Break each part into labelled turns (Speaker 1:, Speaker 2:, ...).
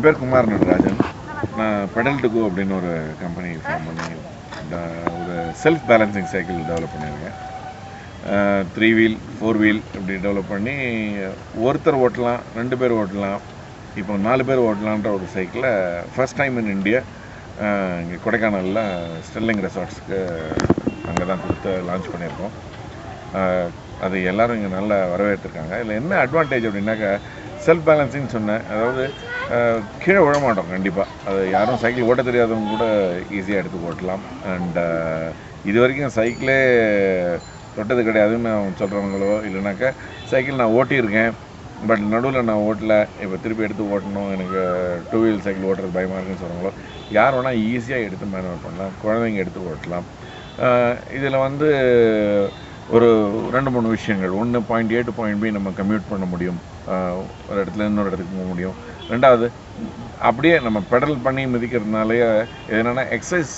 Speaker 1: என் பேர் குமார் நடராஜன். நான் pedal to go அப்படின்னு ஒரு கம்பெனி ஃபார்ம் பண்ணி ஒரு செல்ஃப் பேலன்சிங் சைக்கிள் டெவலப் பண்ணியிருக்கேன். 3 வீல் 4 வீல் இப்படி டெவலப் பண்ணி ஒருத்தர் ஓட்டலாம், 2 பேர் ஓட்டலாம், இப்போ 4 பேர் ஓட்டலான்ற ஒரு சைக்கிளை ஃபர்ஸ்ட் டைம் இன் இந்தியா இங்கே கொடைக்கானலில் ஸ்டெர்லிங் ரெசார்ட்ஸ்க்கு அங்கே தான் கொடுத்து லான்ச் பண்ணியிருக்கோம். அது எல்லோரும் இங்கே நல்லா வரவேற்றிருக்காங்க. இதில் என்ன அட்வான்டேஜ் அப்படின்னாக்கா, செல்ஃப் பேலன்சிங் சொன்னேன். அதாவது கீழே விழ மாட்டோம் கண்டிப்பாக. அது யாரும் சைக்கிள் ஓட்ட தெரியாதவங்க கூட ஈஸியாக எடுத்து ஓட்டலாம். அண்ட் இது வரைக்கும் சைக்கிளே தொட்டது கிடையாதுன்னு அவங்க சொல்கிறவங்களோ, இல்லைனாக்கா சைக்கிள் நான் ஓட்டியிருக்கேன் பட் நடுவில் நான் ஓட்டலை, இப்போ திருப்பி எடுத்து ஓட்டணும், எனக்கு 2 வீல் சைக்கிள் ஓட்டுறது பயமாக இருக்குன்னு சொல்கிறவங்களோ யார் வேணால் ஈஸியாக எடுத்து மேனுவல் பண்ணலாம், குழந்தைங்க எடுத்து ஓட்டலாம். இதில் வந்து ஒரு 2-3 விஷயங்கள். ஒன்று, point A to point B நம்ம கம்யூட் பண்ண முடியும், ஒரு இடத்துல இன்னொரு இடத்துக்கு போக முடியும். 2வது, அப்படியே நம்ம பெடல் பண்ணி மிதிக்கிறதுனாலே என்னென்னா எக்ஸசைஸ்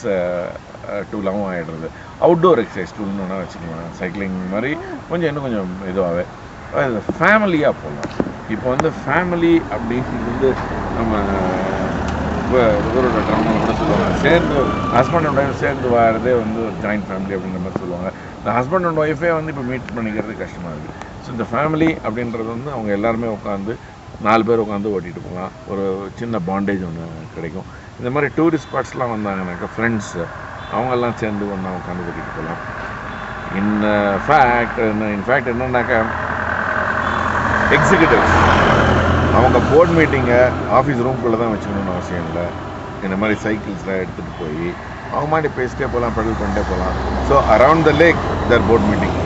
Speaker 1: டூலாகவும் ஆகிடுறது. அவுட்டோர் எக்ஸசைஸ் டூல்னு வேணால் வச்சுக்கலாம். சைக்கிளிங் மாதிரி இன்னும் கொஞ்சம் இதுவாகவே ஃபேமிலியாக போகலாம். இப்போ வந்து ஃபேமிலி அப்படின்றது நம்ம இவரோட ட்ராமாவில் கூட சொல்லுவாங்க, சேர்ந்து ஹஸ்பண்ட் அண்ட் ஒய்ஃப் சேர்ந்து வரதே வந்து ஒரு ஜாயின்ட் ஃபேமிலி அப்படின்ற மாதிரி சொல்லுவாங்க. இந்த ஹஸ்பண்ட் அண்ட் ஒய்ஃபே வந்து இப்போ மீட் பண்ணிக்கிறது கஷ்டமாக இருக்குது. ஸோ இந்த ஃபேமிலி அப்படின்றது வந்து அவங்க எல்லாருமே உட்காந்து 4 பேர் உட்காந்து ஓட்டிகிட்டு போகலாம். ஒரு சின்ன பாண்டேஜ் ஒன்று கிடைக்கும். இந்த மாதிரி டூரிஸ்ட் ஸ்பாட்ஸ்லாம் வந்தாங்கனாக்கா ஃப்ரெண்ட்ஸ் அவங்கெல்லாம் சேர்ந்து ஒன்றா உட்காந்து ஓட்டிகிட்டு போகலாம். இன்ஃபேக்ட் என்னன்னாக்கா, எக்ஸிக்யூட்டிவ்ஸ் அவங்க போர்ட் மீட்டிங்கை ஆஃபீஸ் ரூம்குள்ளே தான் வச்சுக்கணும்னு அவசியம் இல்லை. இந்த மாதிரி சைக்கிள்ஸ்லாம் எடுத்துகிட்டு போய் அவங்க மாதிரி பேசிட்டே போகலாம், பெடல் பண்ணிட்டே போகலாம். So around the lake there port meeting.